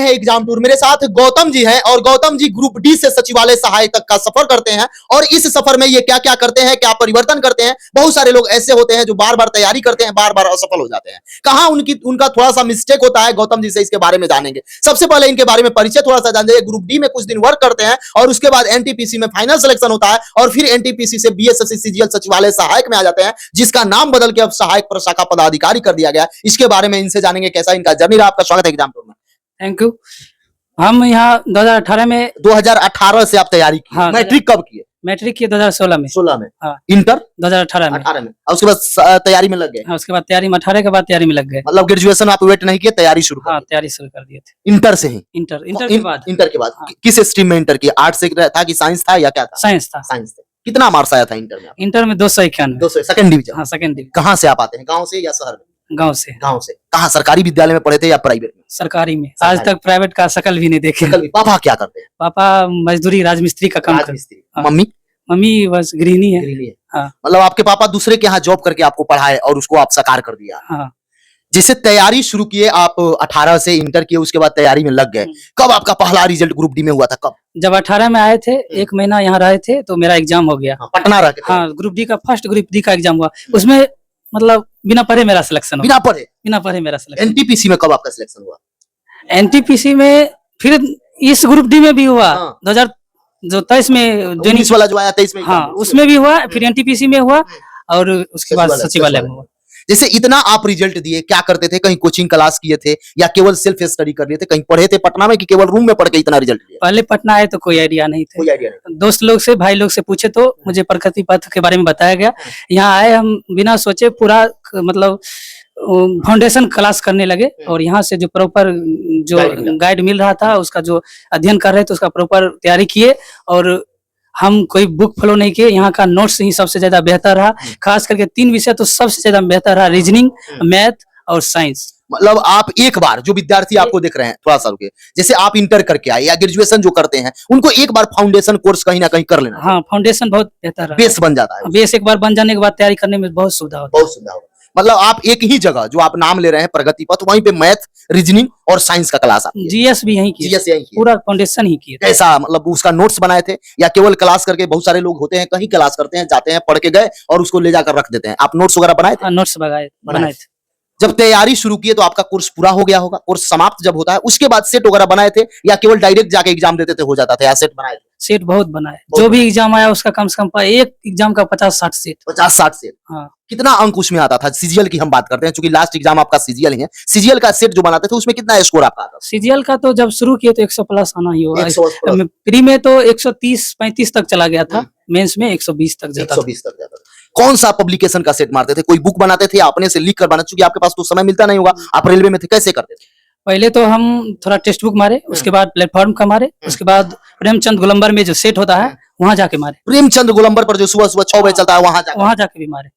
हैं exam tour. मेरे साथ गौतम जी हैं और गौतम जी ग्रुप डी से सचिवालय सहायक तक का सफर करते हैं और इस सफर में ये क्या क्या करते हैं, क्या परिवर्तन करते हैं। बहुत सारे लोग ऐसे होते हैं जो बार बार तैयारी करते हैं, बार बार असफल हो जाते हैं। कहां उनका थोड़ा सा मिस्टेक होता है, गौतम जी से इसके बारे में जानेंगे। सबसे पहले इनके बारे में परिचय थोड़ा सा जान जाइए। ग्रुप डी में कुछ दिन वर्क करते हैं और उसके बाद एनटीपीसी में फाइनल सिलेक्शन होता है और फिर एनटीपीसी से बीएसएससी सीजीएल सचिवालय सहायक में आ जाते हैं, जिसका नाम बदल के अब सहायक प्रशाखा पदाधिकारी कर दिया गया। इसके बारे में इनसे जानेंगे कैसा इनका जर्नी रहा। आपका स्वागत है एग्जाम टूर में। Thank you. हम यहाँ 2018 से आप तैयारी की। हाँ, मैट्रिक कब किए? मैट्रिक किए 2016 में। 16 में। हाँ। इंटर 2018 में। 18 में। और उसके बाद तैयारी में लग गए। हाँ, उसके बाद तैयारी में 18 के बाद तैयारी में लग गए। मतलब ग्रेजुएशन आप वेट नहीं किए, तैयारी शुरू? हाँ, तैयारी शुरू कर दिए थे। इंटर से ही? इंटर के बाद। इंटर के बाद। हाँ। किस स्ट्रीम में इंटर किया? आर्ट्स से था कि साइंस था या क्या था? साइंस था। साइंस था। कितना मार्क्स आया था इंटर में? इंटर में 291। 200, सेकंड डिवीजन। हाँ, सेकंड डिवीजन। कहाँ से आप आते हैं, गाँव से या शहर में? गाँव से। गाँव से। कहाँ, सरकारी विद्यालय में पढ़े थे या प्राइवेट में? सरकारी में। आज तक प्राइवेट का शकल भी नहीं देखे। पापा क्या करते हैं? पापा मजदूरी राजमिस्त्री का काम करते हैं। मम्मी? मम्मी बस गृहिणी है। हाँ। मतलब आपके पापा दूसरे के यहाँ जॉब करके आपको पढ़ाए और उसको आप साकार कर दिया। हाँ। जैसे तैयारी शुरू किए आप 18 से इंटर किए, उसके बाद तैयारी में लग गए। कब आपका पहला रिजल्ट ग्रुप डी में हुआ था? कब? जब 18 में आए थे, 1 महीना यहाँ रहे थे तो मेरा एग्जाम हो गया। पटना रह के? हाँ, ग्रुप डी का फर्स्ट ग्रुप डी का एग्जाम हुआ। उसमें मतलब बिना पढ़े मेरा सिलेक्शन हुआ। बिना पढ़े मेरा सिलेक्शन। एनटीपीसी में कब आपका सिलेक्शन हुआ? एनटीपीसी में फिर इस ग्रुप डी में भी हुआ। 2023 में 19 वाला जो आया 23 में। हाँ, उसमें भी हुआ, फिर एनटीपीसी में हुआ और उसके बाद सचिवालय में हुआ। जैसे इतना आप रिजल्ट दिए, क्या करते थे? कहीं कोचिंग क्लास किए थे या केवल सेल्फ स्टडी कर लिए थे? कहीं पढ़े थे पटना में कि केवल रूम में पढ़ के इतना रिजल्ट दिया? पहले पटना आए तो कोई आइडिया नहीं थे। कोई आइडिया नहीं। दोस्त लोग से, भाई लोग से पूछे तो मुझे प्रगति पथ के बारे में बताया गया। यहाँ आए, हम बिना सोचे पूरा मतलब फाउंडेशन क्लास करने लगे और यहाँ से जो प्रॉपर जो गाइड मिल रहा था, उसका जो अध्ययन कर रहे थे उसका प्रॉपर तैयारी किए और हम कोई बुक फॉलो नहीं किए। यहाँ का नोट्स ही सबसे ज्यादा बेहतर रहा। खास करके 3 विषय तो सबसे ज्यादा बेहतर रहा, रीजनिंग, मैथ और साइंस। मतलब आप एक बार, जो विद्यार्थी आपको देख रहे हैं थोड़ा सा रुके, जैसे आप इंटर करके आए या ग्रेजुएशन जो करते हैं, उनको एक बार फाउंडेशन कोर्स कहीं ना कहीं कर लेना। हाँ, फाउंडेशन बहुत बेहतर है, बेस बन जाता है। बेस एक बार बन जाने के बाद तैयारी करने में बहुत सुविधा होता है। बहुत सुविधा होता है। मतलब आप एक ही जगह जो आप नाम ले रहे हैं प्रगति पथ, वहीं पे मैथ, रीजनिंग और साइंस का क्लास आप जीएस भी यहीं किए। जीएस यहीं किए। पूरा फाउंडेशन ही किए। कैसा, मतलब उसका नोट्स बनाए थे या केवल क्लास करके? बहुत सारे लोग होते हैं कहीं क्लास करते हैं, जाते हैं, पढ़ के गए और उसको ले जाकर रख देते हैं। आप नोट्स वगैरह बनाए थे? नोट्स बनाए थे। जब तैयारी शुरू किए तो आपका कोर्स पूरा हो गया होगा। कोर्स समाप्त जब होता है उसके बाद सेट वगैरह बनाए थे या केवल डायरेक्ट जाके एग्जाम देते थे हो जाता था, या सेट बनाए थे? सेट बहुत बनाए। जो भी एग्जाम आया उसका कम से कम एक एग्जाम का 50-60 सेट। 50-60 सेट। हाँ। कितना अंक उसमें आता था? सीजीएल की हम बात करते हैं, क्योंकि लास्ट एग्जाम आपका सीजीएल ही है। सीजीएल का सेट जो बनाते थे उसमें कितना स्कोर आपका आता था? सीजीएल का तो जब शुरू किए तो 100 प्लस आना ही होगा। प्री में तो 130-35 तक चला गया था, मेंस में 120 तक जाता था। कौन सा पब्लिकेशन का सेट मारते थे? कोई बुक बनाते थे या अपने से लिख कर बनाते? क्योंकि आपके पास तो समय मिलता नहीं होगा, आप रेलवे में थे, कैसे करते थे? पहले तो हम थोड़ा टेक्स्ट बुक मारे, उसके बाद प्लेटफॉर्म का मारे, उसके बाद प्रेमचंद गोलंबर में जो सेट होता है वहां जाके मारे। प्रेमचंद गोलंबर पर जो सुबह 6 बजे चलता है वहां जाके भी मारे।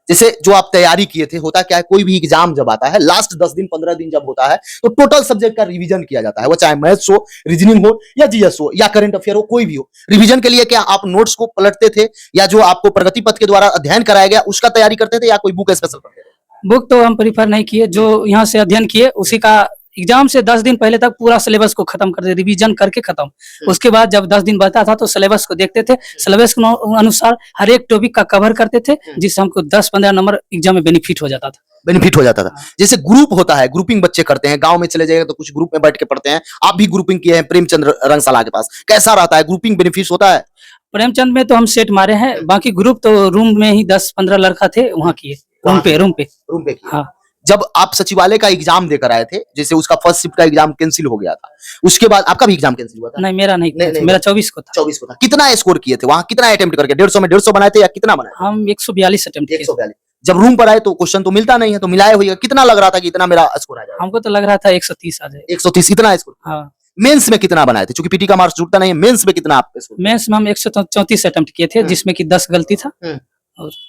जैसे जो आप तैयारी किए थे, होता क्या है, कोई भी एग्जाम जब आता है लास्ट 10 दिन 15 दिन जब होता है तो टोटल सब्जेक्ट का रिवीजन किया जाता है। वो चाहे मैथ्स हो, रीजनिंग हो या जीएस हो या करंट अफेयर हो, कोई भी हो। रिवीजन के लिए क्या आप नोट्स को पलटते थे या जो आपको प्रगति पथ के द्वारा अध्ययन कराया गया उसका तैयारी करते थे या कोई बुक स्पेशल पढ़ते थे? बुक तो हम प्रीफर नहीं किए, जो यहाँ से अध्ययन किए उसी का एग्जाम से 10 दिन पहले तक पूरा सिलेबस को खत्म कर दे, रिवीजन करके खत्म। उसके बाद जब 10 दिन बचता था तो सिलेबस को देखते थे, सिलेबस के अनुसार हर एक टॉपिक का कवर करते थे, जिससे हमको 10-15 नंबर एग्जाम में बेनिफिट हो जाता था। जैसे ग्रुप होता है, ग्रुपिंग बच्चे करते हैं, गांव में चले जाएगा तो कुछ ग्रुप में बैठ के पढ़ते हैं। आप भी ग्रुपिंग किए हैं प्रेमचंद रंगशाला के पास, कैसा रहता है ग्रुपिंग? बेनिफिट होता है? प्रेमचंद में तो हम सेट मारे हैं, बाकी ग्रुप तो रूम में ही 10-15 लड़का थे, वहाँ किए, रूम पे। हाँ। जब आप सचिवालय का एग्जाम देकर आए थे, जैसे उसका फर्स्ट शिफ्ट का एग्जाम कैंसिल हो गया था, उसके बाद आपका भी एग्जाम कैंसिल हुआ था? नहीं, मेरा नहीं, मेरा 24 को था। 24 को था। कितना स्कोर किए थे वहां? कितना अटेम्प्ट करके? 150 में 150 बनाए थे या कितना बनाए? हम 142 अटेम्प्ट किए। 142। जब रूम पर आए तो क्वेश्चन तो मिलता नहीं है, तो मिलाए हुए कितना लग रहा था कि इतना मेरा स्कोर आ जाएगा? हमको तो लग रहा था 130 आ जाए। 130 इतना स्कोर? हाँ। मेंस में कितना बनाए थे? क्योंकि पीटी का मार्क्स जुड़ता नहीं है, मेंस में कितना आप? मेंस में हम 134 अटेम्प्ट किए थे, जिसमें कि 10 गलती था।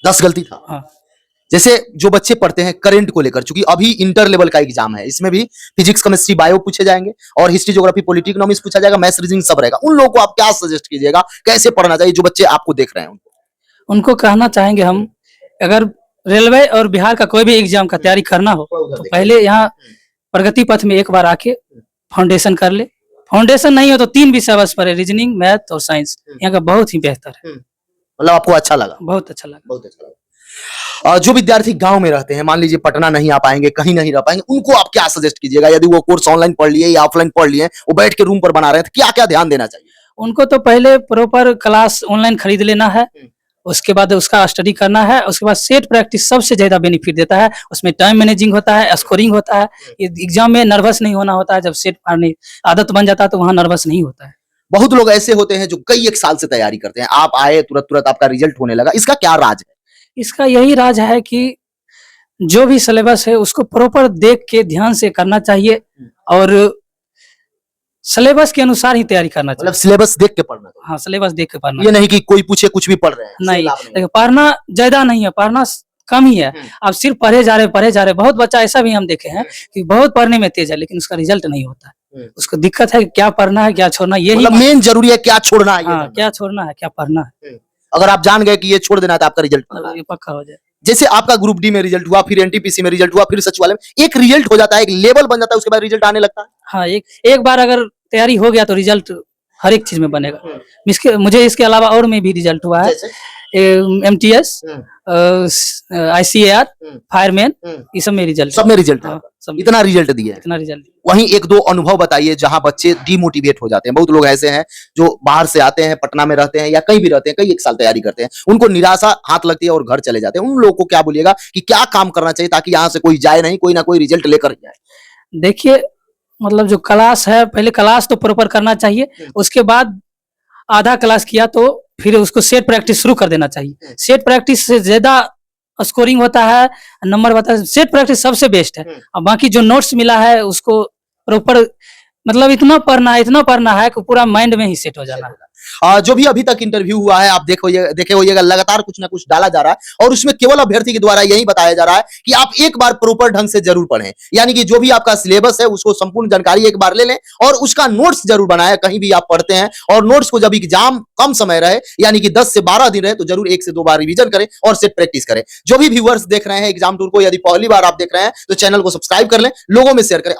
10 गलती था। हाँ। जैसे जो बच्चे पढ़ते हैं करंट को लेकर, क्योंकि अभी इंटर लेवल का एग्जाम है, इसमें भी फिजिक्स, केमिस्ट्री, बायो पूछे जाएंगे और हिस्ट्री, ज्योग्राफी, पॉलिटी, इकोनॉमिक्स पूछा जाएगा, मैथ्स, रीजनिंग सब रहेगा। उन लोगों को आप क्या सजेस्ट कीजिएगा, कैसे पढ़ना चाहिए जो बच्चे आपको देख रहे हैं? उनको कहना चाहेंगे हम, अगर रेलवे और बिहार का कोई भी एग्जाम का तैयारी करना हो तो पहले यहाँ प्रगति पथ में एक बार आके फाउंडेशन कर ले। फाउंडेशन नहीं हो तो 3 विषय बस पढ़े, रीजनिंग, मैथ और साइंस। यहाँ का बहुत ही बेहतर है, मतलब आपको अच्छा लगा? बहुत अच्छा लगा। बहुत अच्छा लगा। जो विद्यार्थी गांव में रहते हैं, मान लीजिए पटना नहीं आ पाएंगे, कहीं नहीं रह पाएंगे, उनको आप क्या सजेस्ट कीजिएगा? यदि वो कोर्स ऑनलाइन पढ़ लिए या ऑफलाइन पढ़ लिए, वो बैठ के रूम पर बना रहे हैं, तो क्या क्या ध्यान देना चाहिए? उनको तो पहले प्रॉपर क्लास ऑनलाइन खरीद लेना है, उसके बाद उसका स्टडी करना है, उसके बाद सेट प्रैक्टिस सबसे ज्यादा बेनिफिट देता है। उसमें टाइम मैनेजिंग होता है, स्कोरिंग होता है। ये एग्जाम में नर्वस नहीं होना होता है। जब सेट मारने आदत बन जाता है तो वहाँ नर्वस नहीं होता है। बहुत लोग ऐसे होते हैं जो कई एक साल से तैयारी करते हैं, आप आए तुरंत तुरंत आपका रिजल्ट होने लगा, इसका क्या राज है? इसका यही राज है कि जो भी सिलेबस है उसको प्रॉपर देख के ध्यान से करना चाहिए और सिलेबस के अनुसार ही तैयारी करना चाहिए। मतलब सिलेबस देख के पढ़ना चाहिए। हाँ, सिलेबस देख के पढ़ना। ये नहीं कि कोई पूछे कुछ भी पढ़ रहे हैं, नहीं, लाभ नहीं। देखो पढ़ना ज्यादा नहीं है, पढ़ना कम ही है। आप सिर्फ पढ़े जा रहे। बहुत बच्चा ऐसा भी हम देखे हैं कि बहुत पढ़ने में तेज है लेकिन उसका रिजल्ट नहीं होता है। उसको दिक्कत है कि क्या पढ़ना है क्या छोड़ना, यही मतलब मेन जरूरी है क्या छोड़ना है, ये हाँ, जानना। क्या छोड़ना है क्या पढ़ना है, अगर आप जान गए कि ये छोड़ देना है तो आपका रिजल्ट ये पक्का हो जाए। जैसे आपका ग्रुप डी में रिजल्ट हुआ, फिर एनटीपीसी में रिजल्ट हुआ, फिर सचिवालय में एक रिजल्ट हो जाता है, एक लेवल बन जाता है, उसके बाद रिजल्ट आने लगता है। हाँ, एक बार अगर तैयारी हो गया तो रिजल्ट हर एक चीज में बनेगा। मुझे इसके अलावा और में भी रिजल्ट हुआ है, MTS, ICAR, फायरमैन, ये सब में रिजल्ट सब में रिजल्ट है। सब इतना रिजल्ट दिया है। इतना रिजल्ट। वहीं एक दो अनुभव बताइए जहां बच्चे डिमोटिवेट हो जाते हैं। बहुत लोग ऐसे हैं जो बाहर से आते हैं, पटना में रहते हैं या कहीं भी रहते हैं, कई एक साल तैयारी करते हैं, उनको निराशा हाथ लगती है और घर चले जाते हैं। उन लोगों को क्या बोलिएगा कि क्या काम करना चाहिए ताकि यहाँ से कोई जाए नहीं, कोई ना कोई रिजल्ट लेकर जाए? देखिए, मतलब जो क्लास है, पहले क्लास तो प्रॉपर करना चाहिए, उसके बाद आधा क्लास किया तो फिर उसको सेट प्रैक्टिस शुरू कर देना चाहिए। सेट प्रैक्टिस से ज्यादा स्कोरिंग होता है, नंबर होता है। सेट प्रैक्टिस सबसे बेस्ट है। और बाकी जो नोट्स मिला है उसको प्रॉपर मतलब इतना पढ़ना है कि पूरा माइंड में ही सेट हो जाना है। जो भी अभी तक इंटरव्यू हुआ है, आप देखे होइएगा लगातार कुछ ना कुछ डाला जा रहा है और उसमें केवल अभ्यर्थी के द्वारा यही बताया जा रहा है कि आप एक बार प्रॉपर ढंग से जरूर पढ़ें। यानी कि जो भी आपका सिलेबस है उसको संपूर्ण जानकारी एक बार ले लें और उसका नोट्स जरूर बनाएं। कहीं भी आप पढ़ते हैं और नोट्स को जब एग्जाम कम समय रहे, यानी कि 10 से 12 दिन रहे, तो जरूर 1 से 2 बार रिवीजन करें और सेट प्रैक्टिस करें। जो भी व्यूअर्स देख रहे हैं एग्जाम टूर को, यदि पहली बार आप देख रहे हैं तो चैनल को सब्सक्राइब कर लें, लोगों में शेयर करें।